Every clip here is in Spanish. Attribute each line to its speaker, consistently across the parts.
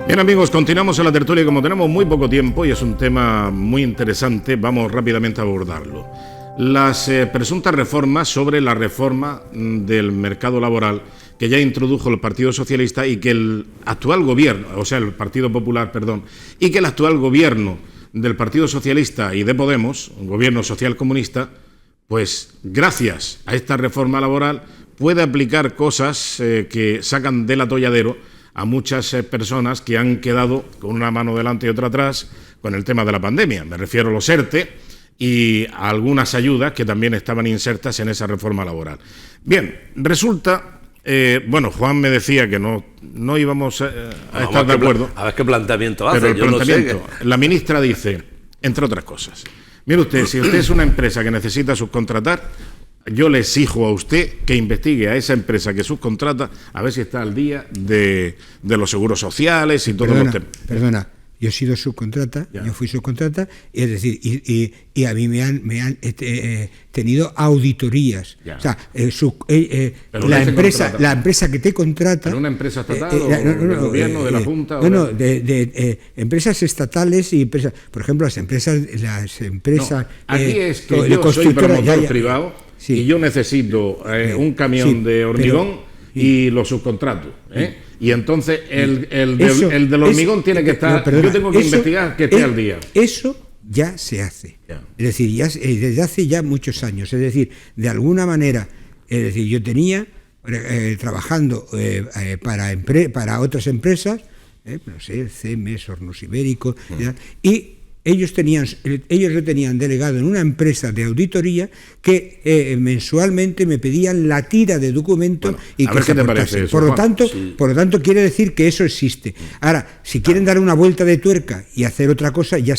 Speaker 1: Bien, amigos, continuamos en la tertulia. Como tenemos muy poco tiempo y es un tema muy interesante, vamos rápidamente a abordarlo. Las presuntas reformas sobre la reforma del mercado laboral que ya introdujo el Partido Socialista y que el actual gobierno, o sea, el Partido Popular, perdón, y que el actual gobierno del Partido Socialista y de Podemos, un gobierno social comunista, pues gracias a esta reforma laboral puede aplicar cosas que sacan del atolladero a muchas personas que han quedado con una mano delante y otra atrás con el tema de la pandemia. Me refiero a los ERTE y a algunas ayudas que también estaban insertas en esa reforma laboral. Bien, resulta... bueno, Juan me decía que no íbamos a estar de acuerdo.
Speaker 2: A ver qué planteamiento hace.
Speaker 1: Pero el planteamiento, la ministra dice, entre otras cosas, mire usted, si usted es una empresa que necesita subcontratar, yo le exijo a usted que investigue a esa empresa que subcontrata a ver si está al día de los seguros sociales y todos los temas.
Speaker 3: Perdona. Yo he sido subcontrata, yo fui subcontrata, es decir, y a mí me han tenido auditorías. Ya. O sea, la empresa que te contrata...
Speaker 1: ¿Pero una empresa estatal o del gobierno, de la Junta?
Speaker 3: De empresas estatales y empresas... Por ejemplo, las empresas...
Speaker 1: aquí es que yo soy promotor privado y yo necesito un camión de hormigón y lo subcontrato, y entonces el del hormigón tiene que estar... yo tengo que investigar que esté al día.
Speaker 3: Eso ya se hace. Es decir, desde hace ya muchos años. Es decir, de alguna manera, es decir, yo tenía trabajando para otras empresas, no sé, CEMES, Hornos Ibéricos, y ellos lo tenían delegado en una empresa de auditoría que mensualmente me pedían la tira de documentos y que se aportase. Por lo tanto, quiere decir que eso existe. Ahora, si quieren dar una vuelta de tuerca y hacer otra cosa, ya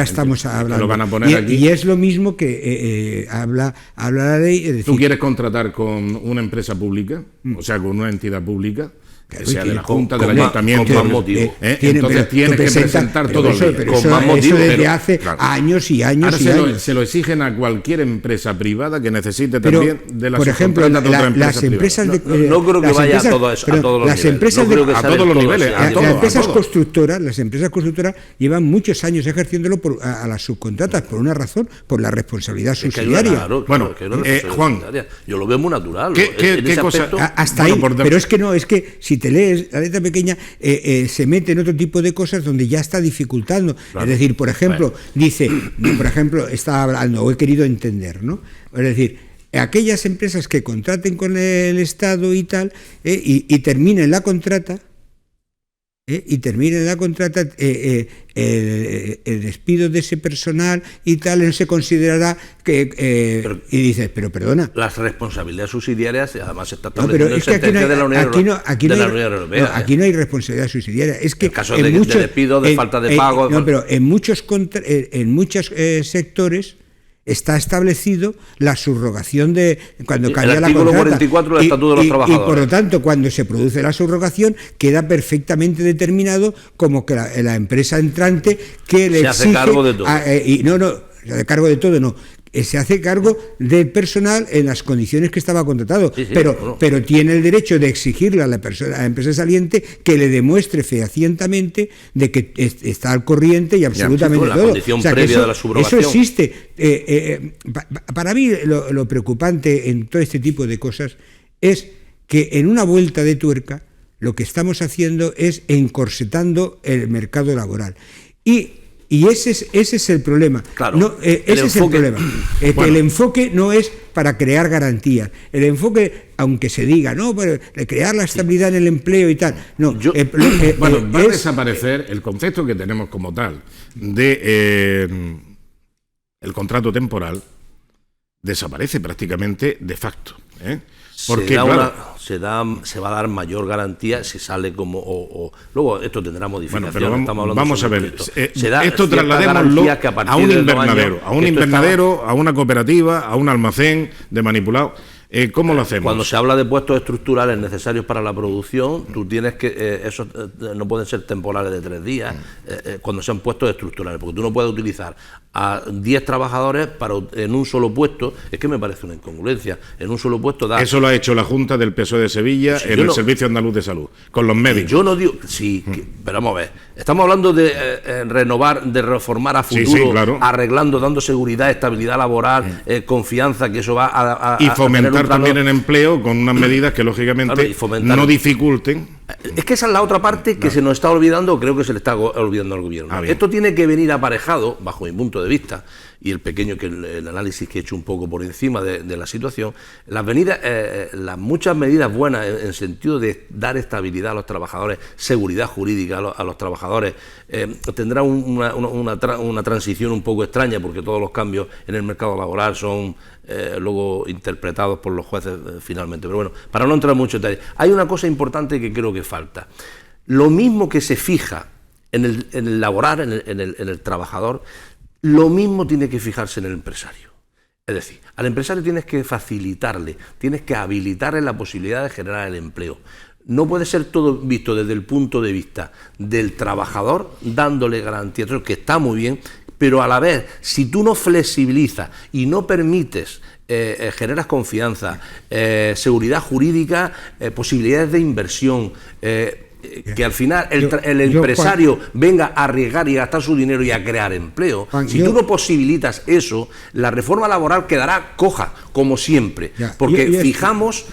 Speaker 3: estamos hablando.
Speaker 1: Lo van a poner aquí.
Speaker 3: Y es lo mismo que habla la ley. Es decir,
Speaker 1: ¿tú quieres contratar con una empresa pública? O sea, con una entidad pública, que sea de la Junta, del Ayuntamiento,
Speaker 2: con más motivo.
Speaker 1: Entonces tienes que presentar todo el
Speaker 3: pero con más motivo. Eso desde hace años y años.
Speaker 1: Ahora se lo exigen a cualquier empresa privada que necesite también de la
Speaker 3: subcontrata de otra empresa privada.
Speaker 2: No creo que vaya a todos los niveles.
Speaker 1: A todos los niveles.
Speaker 3: Las empresas constructoras llevan muchos años ejerciéndolo a las subcontratas por una razón, por la responsabilidad subsidiaria.
Speaker 1: Bueno, Juan,
Speaker 2: yo lo veo muy natural.
Speaker 3: ¿Qué cosa? Hasta ahí, pero es que si te lees la letra pequeña, se mete en otro tipo de cosas donde ya está dificultando. Claro. Es decir, por ejemplo, estaba hablando, o he querido entender, ¿no? Es decir, aquellas empresas que contraten con el Estado y tal, y terminen la contrata, el despido de ese personal y tal, no se considerará que... y dices, pero perdona...
Speaker 2: Las responsabilidades subsidiarias, además está estableciendo en sentencia de la Unión Europea.
Speaker 3: Aquí no hay responsabilidad subsidiaria. Es que
Speaker 2: en caso de despido, de falta de pago...
Speaker 3: pero en muchos sectores... está establecido la subrogación de cuando cambia la contrata.
Speaker 2: El artículo 44 del Estatuto de los Trabajadores.
Speaker 3: Y por lo tanto, cuando se produce la subrogación, queda perfectamente determinado como que la empresa entrante que le exige...
Speaker 2: Se hace cargo de todo.
Speaker 3: Se hace cargo de todo, no. Se hace cargo del personal en las condiciones que estaba contratado, pero tiene el derecho de exigirle a la empresa saliente que le demuestre fehacientemente de que está al corriente y absolutamente todo.
Speaker 2: La condición previa de la subrogación.
Speaker 3: Eso existe. Para mí lo preocupante en todo este tipo de cosas es que en una vuelta de tuerca lo que estamos haciendo es encorsetando el mercado laboral. Y ese es el problema.
Speaker 2: Claro,
Speaker 3: ese es el problema. El enfoque no es para crear garantías. El enfoque, aunque se diga, no, pero crear la estabilidad en el empleo y tal. No.
Speaker 1: Va a desaparecer el concepto que tenemos como tal de el contrato temporal. Desaparece prácticamente de facto. Porque
Speaker 2: se va a dar mayor garantía si sale como luego esto tendrá modificaciones.
Speaker 1: Bueno, pero vamos a ver, esto trasladémoslo a un invernadero, a una cooperativa, a un almacén de manipulado. ¿Cómo lo hacemos?
Speaker 2: Cuando se habla de puestos estructurales necesarios para la producción, tú tienes que, esos no pueden ser temporales de 3 días, cuando sean puestos estructurales, porque tú no puedes utilizar a 10 trabajadores en un solo puesto. Es que me parece una incongruencia. En un solo puesto da...
Speaker 1: Eso lo ha hecho la Junta del PSOE de Sevilla en el Servicio Andaluz de Salud, con los médicos.
Speaker 2: Yo no digo... Sí, pero vamos a ver. Estamos hablando de renovar, de reformar a futuro,
Speaker 1: sí, claro,
Speaker 2: arreglando, dando seguridad, estabilidad laboral, confianza, que eso va a
Speaker 1: y fomentar también el empleo con unas medidas que lógicamente no dificulten.
Speaker 2: Es que esa es la otra parte que se nos está olvidando, creo que se le está olvidando al gobierno. Esto tiene que venir aparejado, bajo mi punto de vista, y el pequeño el análisis que he hecho un poco por encima de la situación, las muchas medidas buenas en sentido de dar estabilidad a los trabajadores, seguridad jurídica a los trabajadores, tendrá una transición un poco extraña, porque todos los cambios en el mercado laboral son luego interpretados por los jueces finalmente. Pero bueno, para no entrar mucho en detalle, hay una cosa importante que creo que falta. Lo mismo que se fija en el laboral, en el trabajador, lo mismo tiene que fijarse en el empresario. Es decir, al empresario tienes que facilitarle, tienes que habilitarle la posibilidad de generar el empleo. No puede ser todo visto desde el punto de vista del trabajador, dándole garantías, que está muy bien, pero a la vez, si tú no flexibilizas y no permites, generas confianza, seguridad jurídica, posibilidades de inversión, que al final el empresario venga a arriesgar y a gastar su dinero y a crear empleo. Juan, si tú no posibilitas eso, la reforma laboral quedará coja, como siempre, porque fijamos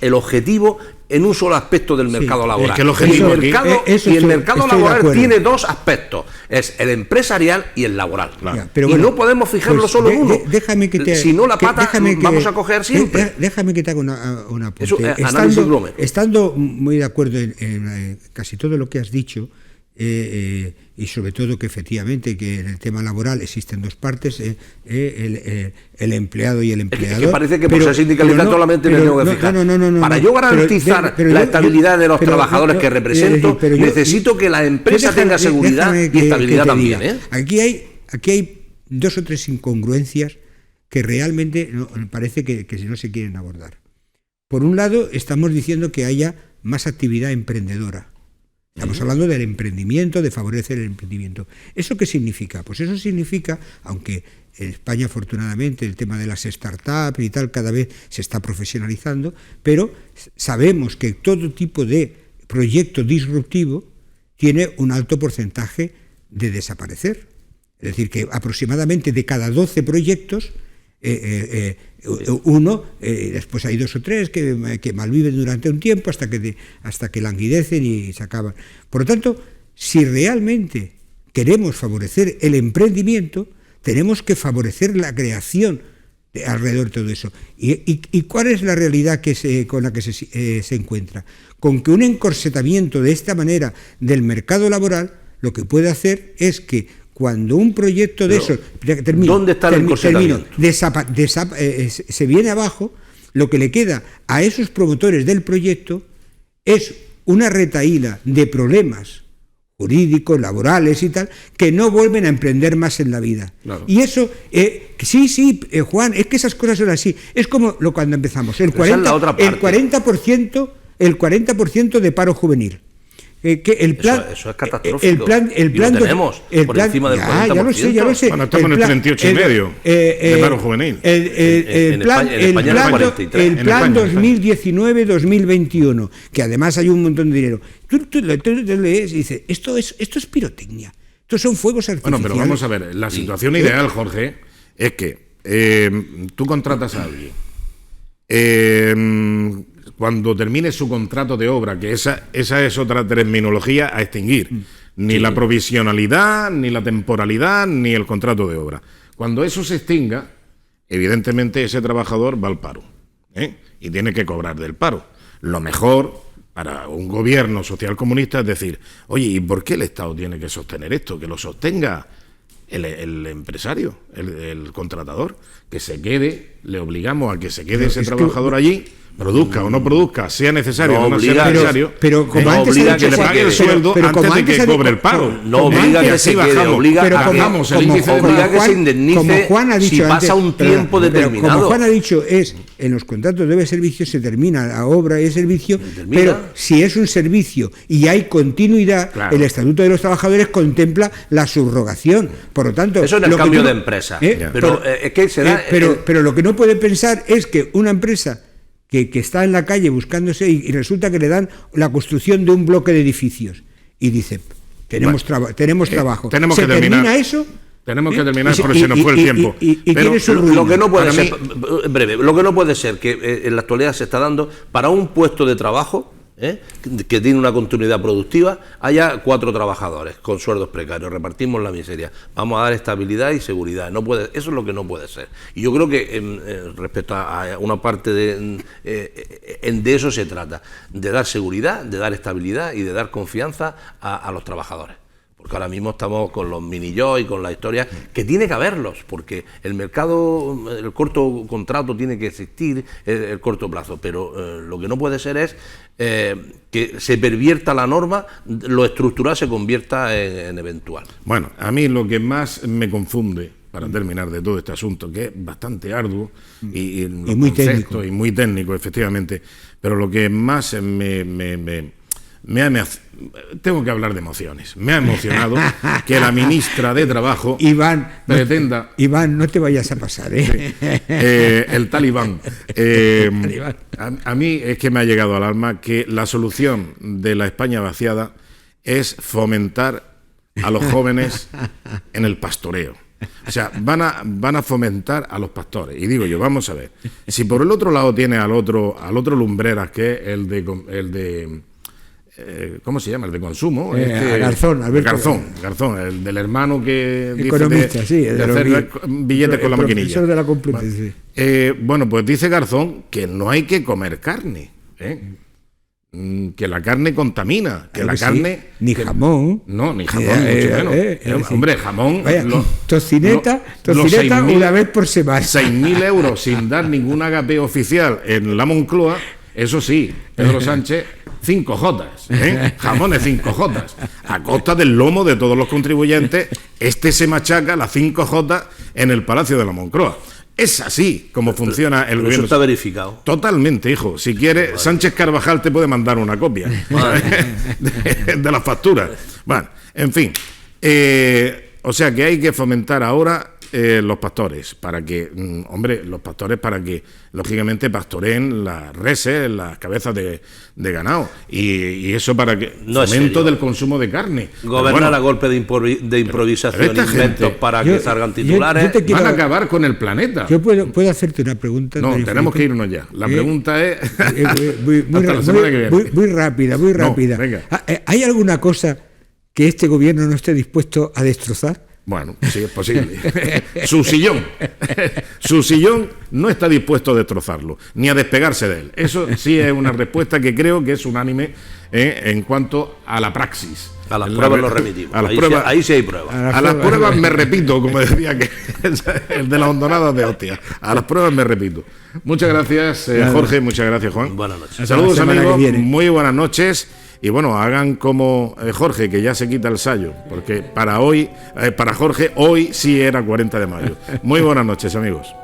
Speaker 2: el objetivo en un solo aspecto del mercado laboral. Es que el mercado laboral tiene 2 aspectos, es el empresarial y el laboral.
Speaker 3: Claro.
Speaker 2: Y bueno, no podemos fijarlo solo en uno.
Speaker 3: Déjame que
Speaker 2: si no, la pata vamos a coger siempre.
Speaker 3: Déjame que te haga una apunte.
Speaker 2: Estando
Speaker 3: muy de acuerdo en casi todo lo que has dicho, y sobre todo que efectivamente que en el tema laboral existen 2 partes, el empleado y el empleador.
Speaker 2: Es que parece que por ser sindicalista solamente me tengo que fijar. Para yo garantizar la estabilidad de los trabajadores que represento, necesito que la empresa tenga seguridad y estabilidad también.
Speaker 3: Aquí hay 2 o 3 incongruencias que realmente parece que no se quieren abordar. Por un lado, estamos diciendo que haya más actividad emprendedora. Estamos hablando del emprendimiento, de favorecer el emprendimiento. ¿Eso qué significa? Pues eso significa, aunque en España afortunadamente el tema de las startups y tal cada vez se está profesionalizando, pero sabemos que todo tipo de proyecto disruptivo tiene un alto porcentaje de desaparecer. Es decir, que aproximadamente de cada 12 proyectos, después hay 2 o 3 que malviven durante un tiempo hasta que languidecen y se acaban. Por lo tanto, si realmente queremos favorecer el emprendimiento, tenemos que favorecer la creación alrededor de todo eso. ¿Y cuál es la realidad con la que se encuentra? Con que un encorsetamiento de esta manera del mercado laboral lo que puede hacer es que cuando un proyecto de esos...
Speaker 2: ¿Dónde está el encorsetamiento?
Speaker 3: Se viene abajo, lo que le queda a esos promotores del proyecto es una retahíla de problemas jurídicos, laborales y tal, que no vuelven a emprender más en la vida. Claro. Y eso, Juan, es que esas cosas son así. Es como cuando empezamos, el 40% de paro juvenil. Que el plan,
Speaker 2: eso es catastrófico. El plan
Speaker 3: lo
Speaker 2: tenemos por encima del 40%.
Speaker 1: Ya lo sé. Bueno, estamos en el 38,5% de paro juvenil.
Speaker 3: El plan 2019-2021, que además hay un montón de dinero. Tú lees y dices, esto es pirotecnia. Estos son fuegos artificiales.
Speaker 1: Bueno, pero vamos a ver, la situación ideal, Jorge, es que tú contratas a alguien. Cuando termine su contrato de obra, que esa es otra terminología a extinguir, ni la provisionalidad, ni la temporalidad, ni el contrato de obra. Cuando eso se extinga, evidentemente ese trabajador va al paro, y tiene que cobrar del paro. Lo mejor para un gobierno social comunista es decir, oye, ¿y por qué el Estado tiene que sostener esto? Que lo sostenga el empresario, el contratador, que se quede, le obligamos a que se quede ese trabajador allí, produzca o no produzca, sea necesario
Speaker 2: no
Speaker 1: o no
Speaker 2: obliga,
Speaker 1: sea necesario,
Speaker 3: pero como
Speaker 1: no
Speaker 3: antes
Speaker 1: obliga
Speaker 3: ha dicho,
Speaker 1: que le pague el sueldo antes de que cobre el paro.
Speaker 2: No obliga que se quede, obliga a que
Speaker 1: bajamos el índice de
Speaker 2: obliga que se indemnice
Speaker 3: como Juan ha dicho
Speaker 2: si pasa
Speaker 3: antes,
Speaker 2: un tiempo determinado.
Speaker 3: Como Juan ha dicho, en los contratos de servicio se termina la obra y el servicio, pero si es un servicio y hay continuidad, claro, el Estatuto de los Trabajadores contempla la subrogación. Por lo tanto,
Speaker 2: eso en el cambio de empresa. Es que será,
Speaker 3: pero lo que no puede pensar es que una empresa que está en la calle buscándose y resulta que le dan la construcción de un bloque de edificios y dice, tenemos trabajo.
Speaker 1: Tenemos
Speaker 3: ¿Se
Speaker 1: que terminar
Speaker 3: termina eso?
Speaker 1: Tenemos que terminar porque se nos fue el tiempo.
Speaker 3: Pero
Speaker 2: lo que no puede ser, breve, lo que no puede ser que en la actualidad se está dando para un puesto de trabajo, que tiene una continuidad productiva, haya 4 trabajadores con sueldos precarios, repartimos la miseria, vamos a dar estabilidad y seguridad. No puede, eso es lo que no puede ser. Y yo creo que respecto a una parte de eso se trata, de dar seguridad, de dar estabilidad y de dar confianza a los trabajadores. Porque ahora mismo estamos con los mini-yo y con las historias, que tiene que haberlos, porque el mercado, el corto contrato tiene que existir, el corto plazo, pero lo que no puede ser es que se pervierta la norma, lo estructural se convierta en eventual.
Speaker 1: Bueno, a mí lo que más me confunde, para terminar, de todo este asunto, que es bastante arduo y muy técnico. Y muy técnico, efectivamente, pero lo que más tengo que hablar de emociones. Me ha emocionado que la ministra de Trabajo pretenda...
Speaker 3: Iván, no te vayas a pasar,
Speaker 1: el talibán. A mí es que me ha llegado al alma que la solución de la España vaciada es fomentar a los jóvenes en el pastoreo. O sea, van a fomentar a los pastores. Y digo yo, vamos a ver, si por el otro lado tiene al otro Lumbreras, que es el de ¿cómo se llama? El de consumo.
Speaker 3: Garzón, Alberto
Speaker 1: Garzón, el del hermano que
Speaker 3: economista,
Speaker 1: dice de hacer billetes con la maquinilla.
Speaker 3: De la Complutense.
Speaker 1: Bueno, pues dice Garzón que no hay que comer carne, que la carne contamina, que la carne...
Speaker 3: Ni jamón.
Speaker 1: No, ni jamón, mucho menos. Hombre, jamón...
Speaker 3: Vaya, tocineta una vez por semana.
Speaker 1: 6.000 euros sin dar ningún agape oficial en la Moncloa, eso sí, Pedro Sánchez... 5 jotas, jamones 5 jotas, a costa del lomo de todos los contribuyentes. Se machaca las 5 jotas en el Palacio de la Moncloa. Es así como funciona el gobierno.
Speaker 2: Eso está verificado.
Speaker 1: Totalmente, hijo. Si quiere, vale. Sánchez Carvajal te puede mandar una copia de las facturas. Bueno, en fin. O sea que hay que fomentar ahora los pastores, para que, los pastores para que, lógicamente, pastoreen las reses, las cabezas de ganado, y eso para que fomento del consumo de carne.
Speaker 2: Gobernar a golpe de improvisación, inventos para que salgan titulares.
Speaker 1: Van a acabar con el planeta.
Speaker 3: Yo puedo hacerte una pregunta.
Speaker 1: No, tenemos que irnos ya. La pregunta es
Speaker 3: muy rápida. No, venga. ¿Hay alguna cosa que este gobierno no esté dispuesto a destrozar?
Speaker 1: Bueno, sí, es posible. Su sillón no está dispuesto a destrozarlo, ni a despegarse de él. Eso sí es una respuesta que creo que es unánime en cuanto a la praxis.
Speaker 2: A las pruebas nos remitimos. Ahí sí hay pruebas.
Speaker 1: A las pruebas me repito, como decía que el de las hondonadas de hostia. A las pruebas me repito. Muchas gracias, Jorge. Muchas gracias, Juan.
Speaker 2: Buenas noches.
Speaker 1: Saludos, amigos. Muy buenas noches. Y bueno, hagan como Jorge, que ya se quita el sayo, porque para Jorge, hoy sí era 40 de mayo. Muy buenas noches, amigos.